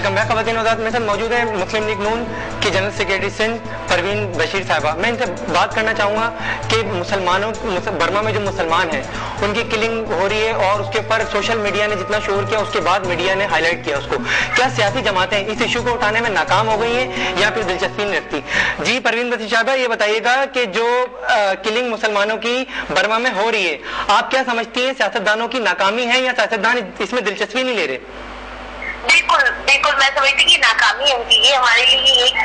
Welcome back. ख़वातीन आज़ाद में से मौजूद है मुस्लिम लीग नून की जनरल सेक्रेटरी सिंध परवीन बशीर साहिबा। मैं इनसे बात करना चाहूँगा कि मुसलमानों बर्मा में जो मुसलमान हैं उनकी किलिंग हो रही है और उसके ऊपर सोशल मीडिया ने जितना शोर किया उसके बाद मीडिया ने हाईलाइट किया उसको। क्या सियासी जमातें इस इशू को उठाने में नाकाम हो गई हैं या फिर दिलचस्पी नहीं रखती? जी परवीन बशीर साहिबा, ये बताइएगा कि जो किलिंग मुसलमानों की बर्मा में हो रही है, आप क्या समझती हैं, सियासतदानों की नाकामी है या सियासतदान इसमें दिलचस्पी नहीं ले रहे? बिल्कुल बिल्कुल, मैं समझती कि नाकामी है उनकी। ये हमारे लिए एक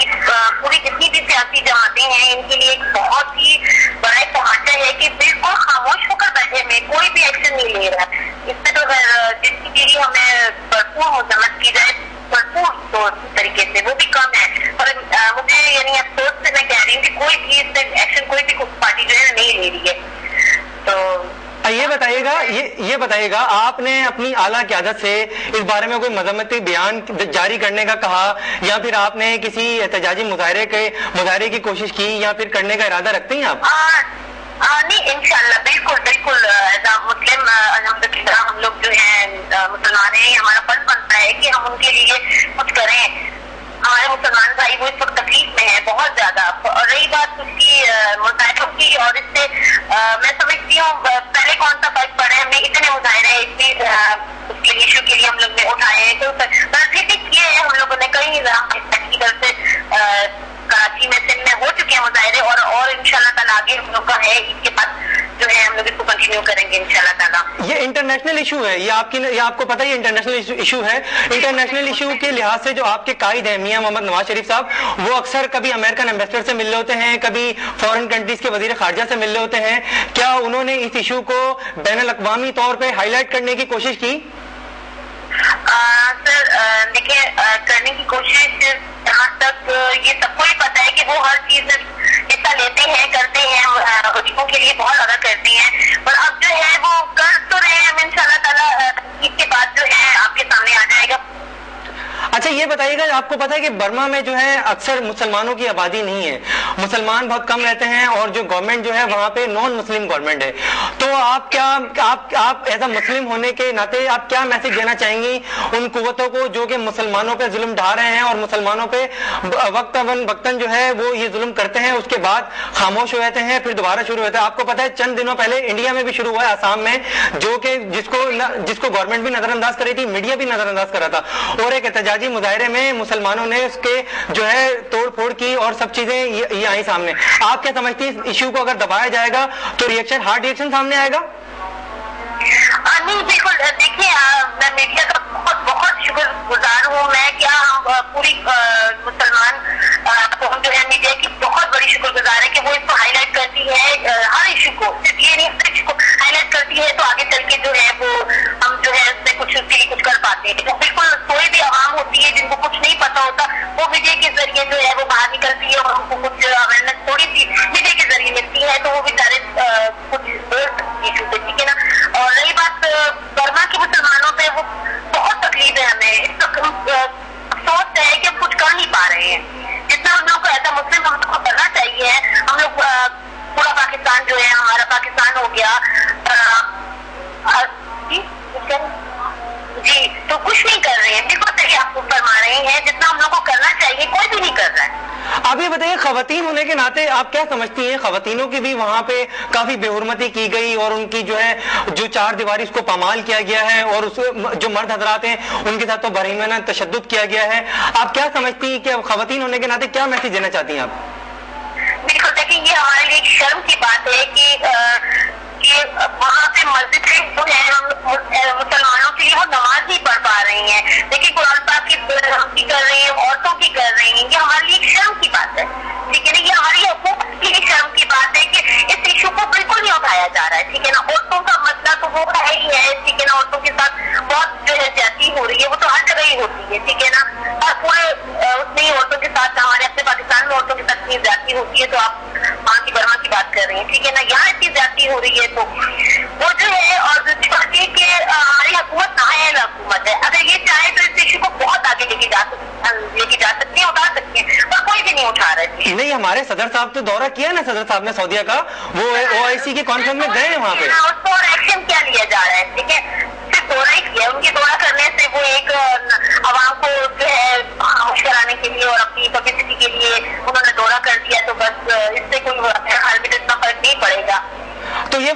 पूरी जितनी भी सियासी जमातें हैं इनके लिए एक बहुत ही बड़ा तमाचा है कि बिल्कुल खामोश होकर बैठे में कोई भी एक्शन नहीं ले रहा। इस पे तो जिसके लिए हमें भरपूर मजम्मत की जाए, भरपूर तो तरीके से, वो भी कम है। पर मुझे यानी अफसोस से मैं कह रही हूँ कि कोई भी इस पे एक्शन कोई भी पार्टी जो है नहीं ले रही है। तो ये बताइएगा आपने अपनी आला क़यादत से इस बारे में कोई मजम्मती बयान जारी करने का कहा या फिर आपने किसी एहतजाजी मुजाहरे की कोशिश की या फिर करने का इरादा रखते हैं आप? नहीं, इंशाल्लाह बिल्कुल बिल्कुल। एज अ मुस्लिम अल्हम्दुलिल्लाह हम लोग जो है मुसलमान हैं, हमारा फर्ज बनता है कि हम उनके लिए कुछ करें। हमारे मुसलमान भाई वो इस वक्त तकलीफ में है बहुत ज्यादा। और रही बात उसकी मुजाहिरों की, और इससे मैं समझती हूँ पहले कौन सा फर्क पड़ा है, हमने इतने मुजाहिरे उसके इशू के लिए हम लोग ने उठाए हैं, तो फिर भी किए हैं हम लोगों ने। कई की तरफ से कराची में, सिंध में हो चुके हैं मुजाहिरे और इंशाल्लाह ताला आगे हम लोग का है, इसके बाद जो है हम लोग इसको कंटिन्यू करेंगे इंशाल्लाह ताला। ये इंटरनेशनल इशू है, ये आपको पता है इंटरनेशनल इशू है। इंटरनेशनल इशू के लिहाज से जो आपके कायद हैं मियां मोहम्मद नवाज शरीफ साहब, वो अक्सर कभी अमेरिकन एम्बेसडर से मिल रहे होते हैं, कभी फॉरेन कंट्रीज के वजीर खारजा से मिल रहे होते हैं। क्या उन्होंने इस इशू को बैनुल अक़वामी तौर पर हाईलाइट करने की कोशिश की? सर देखिए, करने की कोशिश जहाँ तक ये सबको ही पता है कि वो हर चीज हिस्सा लेते हैं, करते हैं, गरीबों के लिए बहुत ज्यादा करते हैं। पर अब जो है वो कर तो रहे हैं, हम इंशाल्लाह ताला इसके बाद जो है आपके सामने आ जाएगा। अच्छा ये बताइएगा, आपको पता है कि बर्मा में जो है अक्सर मुसलमानों की आबादी नहीं है, मुसलमान बहुत कम रहते हैं और जो गवर्नमेंट जो है वहाँ पे नॉन मुस्लिम गवर्नमेंट है। तो आप एज अ मुस्लिम होने के नाते आप क्या मैसेज देना चाहेंगी उन कुव्वतों को जो कि मुसलमानों पे जुल्म ढा रहे हैं और मुसलमानों पे वक्तन जो है वो ये जुल्म करते हैं, उसके बाद खामोश हो जाते हैं, फिर दोबारा शुरू होता है? आपको पता है चंद दिनों पहले इंडिया में भी शुरू हुआ है, आसाम में, जो कि जिसको गवर्नमेंट भी नजरअंदाज कर रही थी, मीडिया भी नजरअंदाज कर रहा था, और एक एहतजाजी मुजाहिरे में मुसलमानों ने उसके जो है तोड़ फोड़ की और सब चीजें ये आई सामने। आप क्या समझती हैं, इस इशू को अगर दबाया जाएगा तो हार्ड रिएक्शन सामने आएगा? नहीं बिल्कुल, देखिए मैं मीडिया का बहुत बहुत शुक्रगुजार हूँ। मैं क्या हम पूरी मुसलमान कौम जो है मीडिया की बहुत बड़ी शुक्रगुजार है कि वो इसको हाईलाइट करती है, हर इशू को, सिर्फ ये नहीं हर इशू को हाईलाइट करती है, तो आगे चल के जो है वो हम जो है उससे कुछ उसके लिए कुछ कर पाते हैं। तो बिल्कुल कोई भी आवाम होती है जिनको कुछ नहीं पता होता, वो मीडिया के जरिए जो है वो बाहर निकलती है और उनको कुछ अवेयरनेस थोड़ी सी मीडिया के जरिए मिलती है, तो वो बेचारे कुछ बोल सकती है इशू पे, ठीक है ना। और रही बात बर्मा के मुसलमानों पे, वो बहुत तकलीफ है हमें, अफसोस है कि हम कुछ कर नहीं पा रहे हैं। जितना हम लोग को ऐसा मुस्लिम हम लोग को करना चाहिए, हम लोग पूरा पाकिस्तान जो है हमारा पाकिस्तान हो गया जी, तो कुछ नहीं कर रहे हैं। बिल्कुल सही आपको फरमा रहे हैं, जितना हम लोग को करना चाहिए कोई भी नहीं कर रहा है। आप ये बताइए, खवातीन होने के नाते आप क्या समझती हैं, खवातीनों की भी वहाँ पे काफी बेहुरमती की गई और उनकी जो है जो चार दीवारी उसको पामाल किया गया है और उस जो मर्द हजरात हैं उनके साथ तो बरहीमाना तशद्दुद किया गया है। आप क्या समझती हैं कि खवातीन होने के नाते क्या मैसेज देना चाहती हैं आप? बिल्कुल, देखिए ये हमारे लिए एक शर्म की बात है कि वहाँ पे मस्जिद जो है हम मुसलमानों के लिए वो नमाज नहीं पढ़ पा रही हैं। देखिए कुरान पाक की कर रही है, औरतों की कर रही हैं, ये हमारे लिए एक शर्म की बात है, ठीक है ना। ये हमारी हुकूमत की शर्म की बात है कि इस इशू को बिल्कुल नहीं उठाया जा रहा है, ठीक है ना। औरतों का मसला तो वो है ही है, ठीक है ना। औरतों के साथ बहुत जो है ज्यादती हो रही है, वो तो हर जगह ही होती है, ठीक है ना। और पूरे उसमें औरतों के साथ, हमारे अपने पाकिस्तान में औरतों के साथ इतनी ज्यादती होती है, तो आप वहाँ की बर्मा की बात कर रही हैं, ठीक है ना। यहाँ इतनी ज्यादती हो रही है तो वो जो है, और चाहिए कि हमारी हुकूमत नाअहल हुकूमत है, अगर ये चाहे तो इस इशू को बहुत आगे लेके जा सकती है, उठा सकती है, पर कोई भी नहीं उठा रहे। नहीं, हमारे सदर साहब तो दौरा किया ना, सदर साहब ने सऊदीया का, वो OIC के कॉन्फ्रेंस में गए वहाँ पे, उस पर एक्शन क्या लिया जा रहा है, ठीक है। دورہ ہی کیا. ان کے دورہ کرنے سے وہ ایک عوام کو جو ہے خاموش کرانے کے لیے اور اپنی پبلسٹی کے لیے انہوں نے دورہ کر دیا, تو بس اس سے کوئی حال میں اتنا فرق نہیں پڑے گا. تو یہ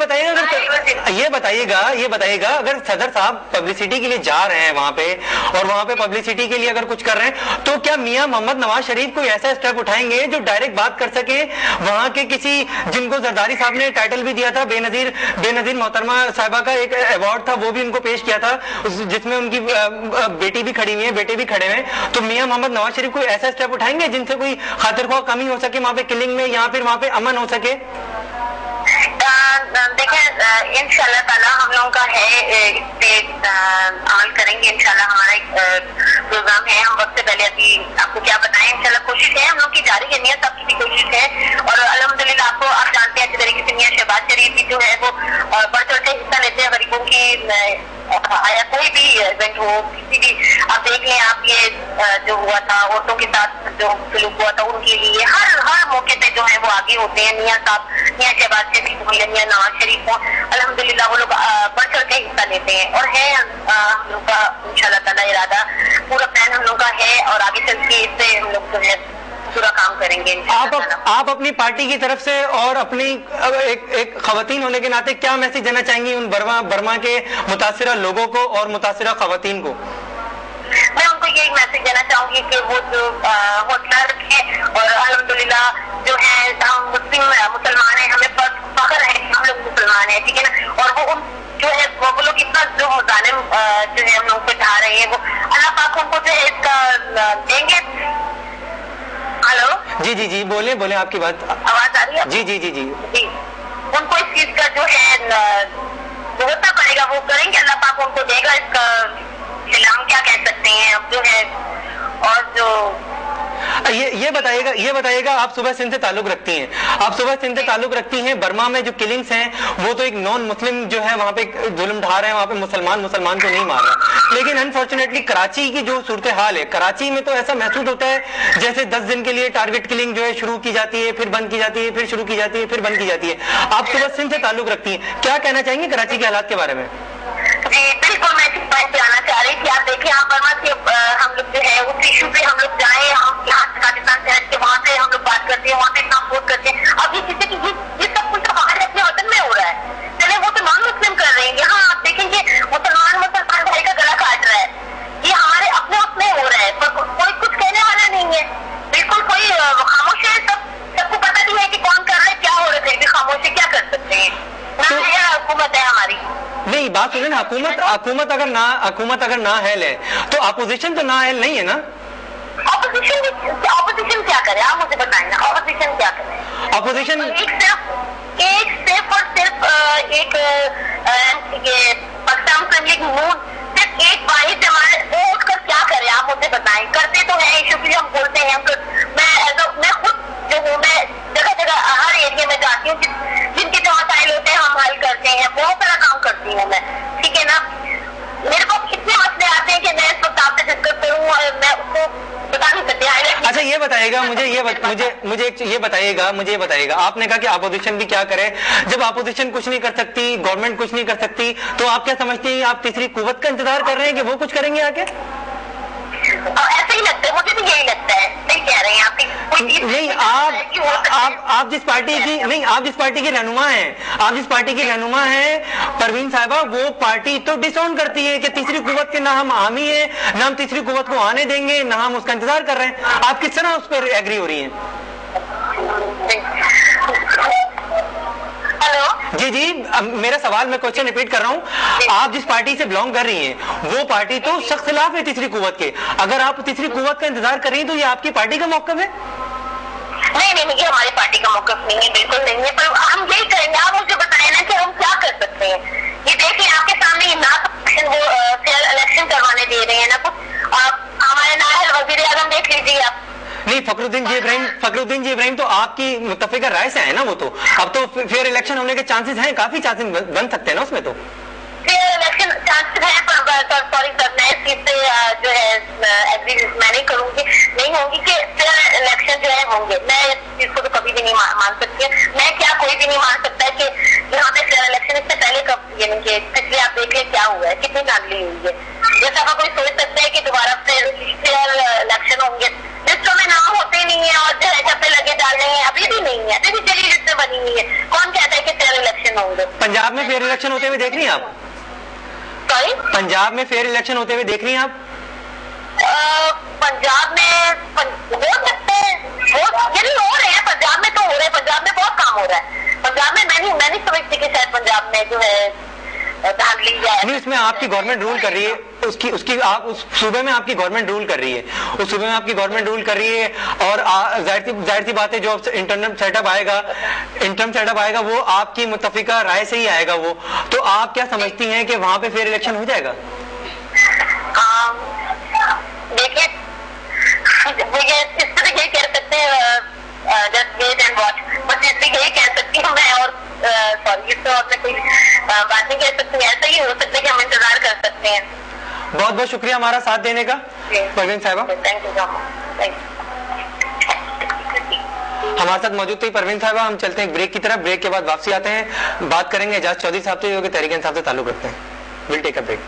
بتائیے گا اگر صدر صاحب پبلسٹی کے لیے جا رہے ہیں وہاں پہ اور وہاں پہ پبلسٹی کے لیے اگر کچھ کر رہے ہیں, تو کیا میاں محمد نواز شریف کوئی ایسا اسٹیپ اٹھائیں گے جو ڈائریکٹ بات کر سکے وہاں کے کسی, جن کو زرداری صاحب نے ٹائٹل بھی دیا تھا, بے نظیر محترمہ صاحبہ کا ایک ایوارڈ تھا, وہ بھی ان کو پیش کیا تھا جس میں ان کی بیٹی بھی کھڑی ہوئی ہے, بیٹے بھی کھڑے ہوئے ہیں, تو میاں محمد نواز شریف کوئی ایسا اسٹیپ اٹھائیں گے جن سے کوئی خاطر خواہ کمی ہو سکے وہاں پہ کلنگ میں, یا پھر وہاں پہ امن ہو سکے؟ دیکھیں انشاءاللہ تعالیٰ ہم لوگوں کا ہے اس پہ عمل کریں گے. انشاءاللہ ہمارا ایک پروگرام ہے, ہم وقت سے پہلے ابھی آپ کو کیا بتائیں, انشاءاللہ کوشش ہے ہم لوگ کی جاری ہے, نیت سب کی بھی کوشش ہے. اور الحمدللہ آپ کو آپ جانتے ہیں اچھے طریقے سے میاں شہباز شریف بھی جو ہے وہ بڑھ چڑھ کے حصہ لیتے ہیں غریبوں کی, آیا کوئی بھی ایونٹ ہو کسی بھی, آپ دیکھ لیں آپ یہ جو ہوا تھا عورتوں کے ساتھ جو سلوک ہوا تھا ان کے لیے ہر موقع پہ جو ہے وہ آگے ہوتے ہیں. میاں صاحب, میاں شہباز شریف ہو یا میاں نواز شریف ہو, الحمدللہ وہ لوگ بڑھ چڑھ کے حصہ لیتے ہیں. اور ہے ہم لوگ کا انشاءاللہ تعالیٰ ارادہ, پورا پلان ہم لوگ کا ہے, اور آگے چل کے اس سے ہم لوگ جو ہے پورا کام کریں گے. آپ اپنی پارٹی کی طرف سے اور اپنی ایک خواتین ہونے کے ناطے کیا میسج دینا چاہیں گی ان برما کے متاثرہ لوگوں کو اور متاثرہ خواتین کو؟ میں ان کو یہی میسج دینا چاہوں گی کہ وہ جو حوصلہ رکھیں, اور الحمدللہ جو ہے ہم مسلمان ہیں, ہمیں فخر ہے کہ ہم لوگ مسلمان ہیں, ٹھیک ہے نا. اور وہ جو ہے وہ لوگ اتنا جو مظالم جو ہے ہم لوگ پہ ڈھا رہے ہیں, وہ اللہ پاک ان کو جو ہے اس کا دیں گے. ہلو جی بولیں آپ کی بات آواز آ رہی ہے؟ جی ان کو اس چیز کا جو ہے بھگتنا پڑے گا, وہ کریں گے, اللہ پاک ان کو دے گا اس کا. ہم کیا کہہ سکتے ہیں اب جو ہے. اور جو یہ بتائیے گا آپ صوبہ سندھ سے تعلق رکھتی ہیں, برما میں جو کلنگز ہیں وہ تو ایک نان مسلم جو ہے وہاں پہ ظلم ڈھا رہے ہیں, وہاں پہ مسلمان کو نہیں مار رہا, لیکن انفارچونیٹلی کراچی کی جو صورتحال ہے, کراچی میں تو ایسا محسوس ہوتا ہے جیسے 10 دن کے لیے ٹارگٹ کلنگ جو ہے شروع کی جاتی ہے, پھر بند کی جاتی ہے, پھر شروع کی جاتی ہے, پھر بند کی جاتی ہے. آپ صوبہ سندھ سے تعلق رکھتی ہیں, کیا کہنا چاہیں گے کراچی کے حالات کے بارے میں؟ جی بالکل, میں اس بات پہ آنا چاہ رہی تھی. آپ دیکھیں آپ برما سے ہم لوگ جو ہے اس ایشو پہ ہم لوگ جائیں, ہم یہاں سے پاکستان سے ہٹ کے وہاں سے ہم لوگ بات کرتے ہیں, وہاں پہ اتنا سپورٹ کرتے ہیں. اب یہ چیزیں کہ یہ سب کچھ ہمارے اپنے وطن میں ہو رہا ہے, چلے وہ تو نان مسلم کر رہے ہیں, یہاں آپ دیکھیں گے مسلمان بھائی کا گلا کاٹ رہا ہے, یہ ہمارے اپنے وقت میں ہو رہا ہے, پر کوئی کچھ کہنے والا نہیں ہے. بالکل کوئی خاموش ہے, سب کو پتہ نہیں ہے کہ کون کر رہا ہے, کیا ہو رہا ہے, پھر بھی خاموش ہے, کیا کر سکتے ہیں. حکومت ہے ہماری. نہیں بات سنیں نا, حکومت اگر نااہل ہے تو اپوزیشن تو نااہل نہیں ہے نا. اپوزیشن کیا کرے آپ مجھے بتائیں نا, اپوزیشن کیا کرے؟ اپوزیشن ایک صرف اور صرف ایک پاکستان مسلم لیگ نون صرف ایک واحد ہمارے وہ اٹھ کر کیا کرے آپ مجھے بتائیں. کرتے تو ہیں ایشو کے لیے, ہم بولتے ہیں, میں خود جو ہوں میں جگہ ہر ایریا میں جاتی ہوں, جن کے جو مسائل ہوتے ہیں ہم حل کرتے ہیں, بہت سارا کام کرتی ہوں میں, ٹھیک ہے نا. میرے پاس اتنے مسئلے آتے ہیں کہ میں اس وقت آپ سے ڈسکس کروں اور میں اس کو بتا نہیں سکتی. اچھا یہ بتائیے گا مجھے یہ بتائیے گا, آپ نے کہا کہ اپوزیشن بھی کیا کرے, جب اپوزیشن کچھ نہیں کر سکتی, گورنمنٹ کچھ نہیں کر سکتی, تو آپ کیا سمجھتی ہیں آپ تیسری قوت کا انتظار کر رہے ہیں کہ وہ کچھ کریں گے آگے؟ ایسا ہی لگتا ہے, مجھے بھی یہی لگتا ہے. نہیں کہہ رہے ہیں آپ جس پارٹی کی رہنما ہیں پروین صاحبہ, وہ پارٹی تو ڈس آن کرتی ہے کہ تیسری قوت کے نہ ہم حامی ہیں, نہ ہم تیسری قوت کو آنے دیں گے, نہ ہم اس کا انتظار کر رہے ہیں. آپ کس طرح اس پر ایگری ہو رہی ہیں؟ جی میرا سوال, میں کوشچن ریپیٹ کر رہا ہوں. آپ جس پارٹی سے بلانگ کر رہی ہیں وہ پارٹی تو سخت خلاف ہے تیسری قوت کے. اگر آپ تیسری قوت کا انتظار کر رہی ہیں تو یہ آپ کی پارٹی کا موقف ہے؟ نہیں, یہ ہماری پارٹی کا موقف نہیں ہے, بالکل نہیں ہے. پر ہم یہی کریں گے, آپ مجھے بتائیں نا کہ ہم کیا کر سکتے ہیں. یہ دیکھیں آپ کے سامنے نہ الیکشن کروانے دے رہے ہیں, نہ کچھ. ہمارے نائب وزیر اعظم دیکھ لیجیے آپ. نہیں, فخر الدین جی ابراہیم تو آپ کی متفقہ رائے سے ہے نا, وہ تو اب تو فیئر الیکشن ہونے کے چانسز ہیں, کافی چانسز بن سکتے ہیں نا اس میں. تو فیئر الیکشن چانسز ہیں, پر सॉरी सर, मैं इस चीज से जो है एग्री मैं नहीं होंगी कि फेयर इलेक्शन जो है होंगे। मैं इस चीज को तो कभी भी नहीं मान सकती। मैं क्या कोई भी नहीं मान सकता है कि यहाँ पे फेयर इलेक्शन इससे पहले कब, यानी कि पिछले आप देख लें क्या हुआ है, कितनी धांधली हुई है। जैसा का कोई सोच सकता है कि दोबारा फेयर इलेक्शन होंगे, लिस्टों में नाम होते नहीं है और जो है चप्पे लगे डाल रहे हैं, अभी भी नहीं है, अभी भी चली लिस्ट बनी हुई है। कौन कहता है कि फेयर इलेक्शन होंगे? पंजाब में फेयर इलेक्शन होते हुए देख रही हैं आप? सॉरी, पंजाब में फेयर इलेक्शन होते हुए देख रही हैं आप? पंजाब में हो सकते हैं, यानी हो रहे हैं, पंजाब में तो हो रहे हैं, पंजाब में बहुत काम हो रहा है। पंजाब में मैं नहीं समझती कि शायद पंजाब में जो है धांधली जाए। नहीं, इसमें आपकी गवर्नमेंट रूल कर रही है, उसकी आप उस सूबे में आपकी गवर्नमेंट रूल कर रही है, उस सूबे में आपकी गवर्नमेंट रूल कर रही है। और जाहिर सी बात है, जो इंटरनल सेटअप आएगा वो आपकी मुत्तफिका राय से ही आएगा वो। तो आप क्या समझती हैं कि वहां पे फेयर इलेक्शन हो जाएगा? देखिए इस तरह यही कह सकते हैं, जस्ट वेट एंड वॉच, बस इससे यही कह सकती हूँ मैं। और सॉरी, इससे और मैं कोई बात नहीं कह सकती। ऐसा ही हो सकता है कि हम इंतजार कर सकते हैं। बहुत बहुत शुक्रिया हमारा साथ देने का परवीन साहिबा। Thank you so much. हमारे साथ मौजूद थी परवीन साहिबा। हम चलते हैं ब्रेक की तरफ, ब्रेक के बाद वापसी आते हैं, बात करेंगे एजाज चौधरी साहब से जो कि तहरीक इंसाफ से ताल्लुक रखते हैं। Will take a break.